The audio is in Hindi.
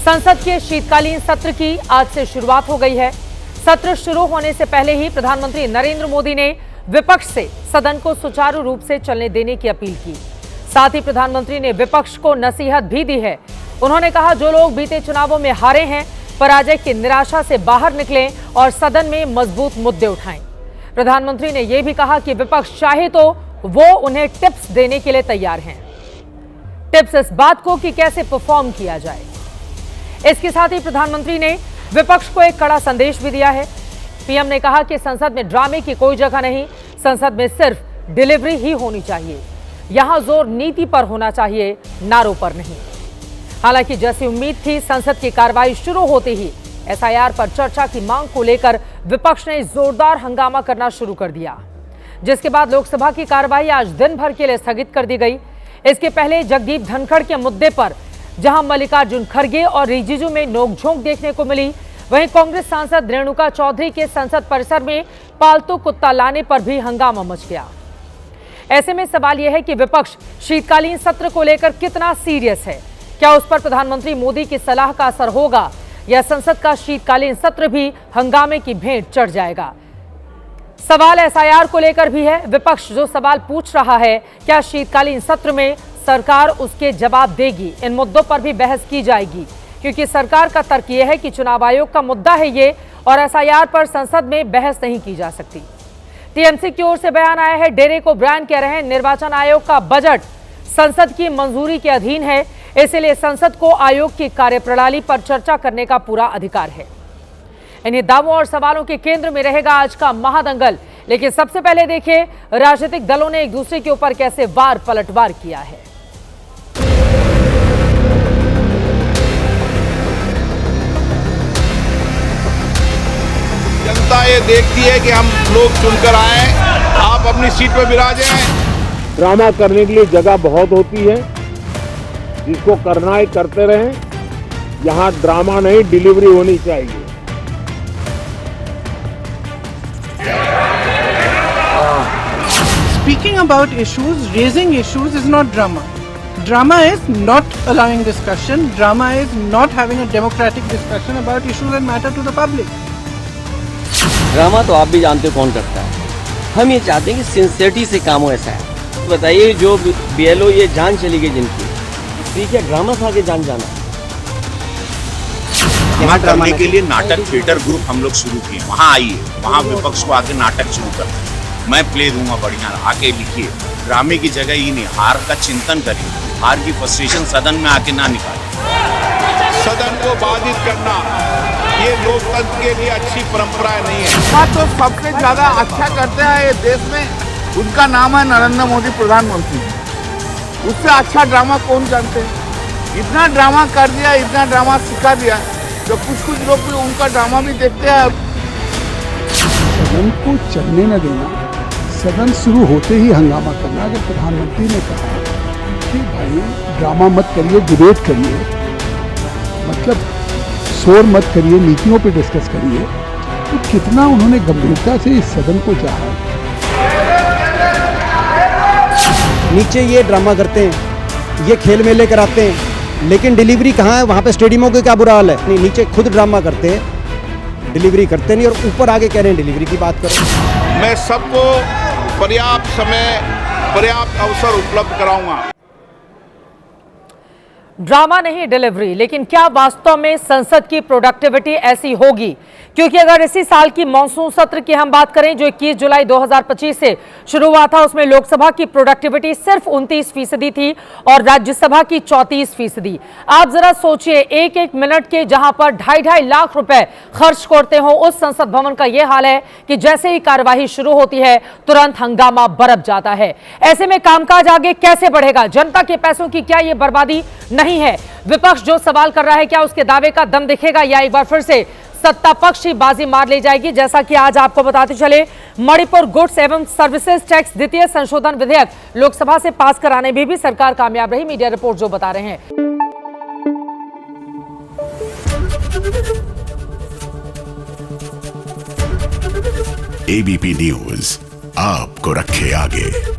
संसद के शीतकालीन सत्र की आज से शुरुआत हो गई है। सत्र शुरू होने से पहले ही प्रधानमंत्री नरेंद्र मोदी ने विपक्ष से सदन को सुचारू रूप से चलने देने की अपील की। साथ ही प्रधानमंत्री ने विपक्ष को नसीहत भी दी है। उन्होंने कहा, जो लोग बीते चुनावों में हारे हैं, पराजय की निराशा से बाहर निकलें और सदन में मजबूत मुद्दे उठाएं। प्रधानमंत्री ने यह भी कहा कि विपक्ष चाहे तो वो उन्हें टिप्स देने के लिए तैयार हैं। टिप्स इस बात को कि कैसे परफॉर्म किया जाए। इसके साथ ही प्रधानमंत्री ने विपक्ष को एक कड़ा संदेश भी दिया है। पीएम ने कहा कि संसद में ड्रामे की कोई जगह नहीं, संसद में सिर्फ डिलीवरी ही होनी चाहिए। यहां जोर नीति पर होना चाहिए, नारों पर नहीं। हालांकि जैसी उम्मीद थी, संसद की कार्रवाई शुरू होते ही एसआईआर पर चर्चा की मांग को लेकर विपक्ष ने जोरदार हंगामा करना शुरू कर दिया, जिसके बाद लोकसभा की कार्रवाई आज दिन भर के लिए स्थगित कर दी गई। इसके पहले जगदीप धनखड़ के मुद्दे पर जहां मल्लिकार्जुन खड़गे और रिजिजू में नोकझोंक देखने को मिली, वहीं कांग्रेस सांसद रेणुका चौधरी के संसद परिसर में पालतू कुत्ता लाने पर भी हंगामा मच गया। ऐसे में सवाल यह है कि विपक्ष शीतकालीन सत्र को लेकर कितना सीरियस है। क्या उस पर प्रधानमंत्री मोदी की सलाह का असर होगा या संसद का शीतकालीन सत्र भी हंगामे की भेंट चढ़ जाएगा। सवाल एसआईआर को लेकर भी है। विपक्ष जो सवाल पूछ रहा है, क्या शीतकालीन सत्र में सरकार उसके जवाब देगी? इन मुद्दों पर भी बहस की जाएगी, क्योंकि सरकार का तर्क यह है कि चुनाव आयोग का मुद्दा है ये, और एसआईआर पर संसद में बहस नहीं की जा सकती। टीएमसी की ओर से बयान आया है। डेरेक ओब्रायन कह रहे हैं, निर्वाचन आयोग का बजट संसद की मंजूरी के अधीन है, इसलिए संसद को आयोग की कार्यप्रणाली पर चर्चा करने का पूरा अधिकार है। इन्हीं दावों और सवालों के केंद्र में रहेगा आज का महादंगल। लेकिन सबसे पहले देखिए राजनीतिक दलों ने एक दूसरे के ऊपर कैसे वार पलटवार किया है। जनता ये देखती है कि हम लोग चुनकर आए, आप अपनी सीट पर विराजें। ड्रामा करने के लिए जगह बहुत होती है, जिसको करना है करते रहें। यहाँ ड्रामा नहीं, डिलीवरी होनी चाहिए। Speaking about issues, raising issues is not drama. Drama is not allowing discussion. Drama is not having a democratic discussion about issues that matter to the public. Drama तो आप भी जानते हो कौन करता है। हम ये चाहते हैं कि सिंसियरिटी से काम हो। ऐसा है तो बताइए, जो बीएलओ ये जान चली गई जिनकी, ठीक है, ड्रामा खा के जान जाना। यहाँ करने के लिए नाटक थिएटर ग्रुप हम लोग शुरू किए। वहाँ आइए, वहाँ विपक्ष को आके नाटक शुरू करते हैं। मैं प्ले दूंगा बढ़िया, आके लिखिए। ड्रामे की जगह ही नहीं, हार का चिंतन करिए। हार की फ्रस्ट्रेशन सदन में आके ना निकालें। सदन को बाधित करना ये लोकतंत्र के लिए अच्छी परंपरा नहीं है। तो सबसे ज्यादा अच्छा करते हैं ये देश में, उनका नाम है नरेंद्र मोदी प्रधानमंत्री। उससे अच्छा ड्रामा कौन जानते हैं? इतना ड्रामा कर दिया, इतना ड्रामा सिखा दिया, तो कुछ लोग भी उनका ड्रामा भी देखते हैं। सदन को चलने न देना, सदन शुरू होते ही हंगामा करना। अगर प्रधानमंत्री ने कहा कि भाई ड्रामा मत करिए, डिबेट करिए, मतलब शोर मत करिए, नीतियों पे डिस्कस करिए, तो कितना उन्होंने गंभीरता से इस सदन को चाहा। नीचे ये ड्रामा करते हैं, ये खेल मेले कराते हैं, लेकिन डिलीवरी कहाँ है? वहाँ पे स्टेडियमों के क्या बुरा हाल है। नहीं, नीचे खुद ड्रामा करते हैं, डिलीवरी करते नहीं, और ऊपर आके कह रहे हैं डिलीवरी की बात करें। मैं सबको पर्याप्त समय, पर्याप्त अवसर उपलब्ध कराऊंगा। ड्रामा नहीं, डिलीवरी। लेकिन क्या वास्तव में संसद की प्रोडक्टिविटी ऐसी होगी? क्योंकि अगर इसी साल की मॉनसून सत्र की हम बात करें, जो 21 जुलाई 2025 से शुरू हुआ था, उसमें लोकसभा की प्रोडक्टिविटी सिर्फ 29% थी और राज्यसभा की 34%। आप जरा सोचिए, एक एक मिनट के जहां पर 2.5 लाख रुपए खर्च करते हो, उस संसद भवन का यह हाल है कि जैसे ही कार्यवाही शुरू होती है, तुरंत हंगामा बरप जाता है। ऐसे में कामकाज आगे कैसे बढ़ेगा? जनता के पैसों की क्या यह बर्बादी नहीं है? विपक्ष जो सवाल कर रहा है, क्या उसके दावे का दम दिखेगा या एक बार फिर से सत्ता पक्ष ही बाजी मार ले जाएगी? जैसा कि आज आपको बताते चले, मणिपुर गुड्स एवं सर्विसेज टैक्स द्वितीय संशोधन विधेयक लोकसभा से पास कराने में भी सरकार कामयाब रही। मीडिया रिपोर्ट जो बता रहे हैं। एबीपी न्यूज आपको रखे आगे।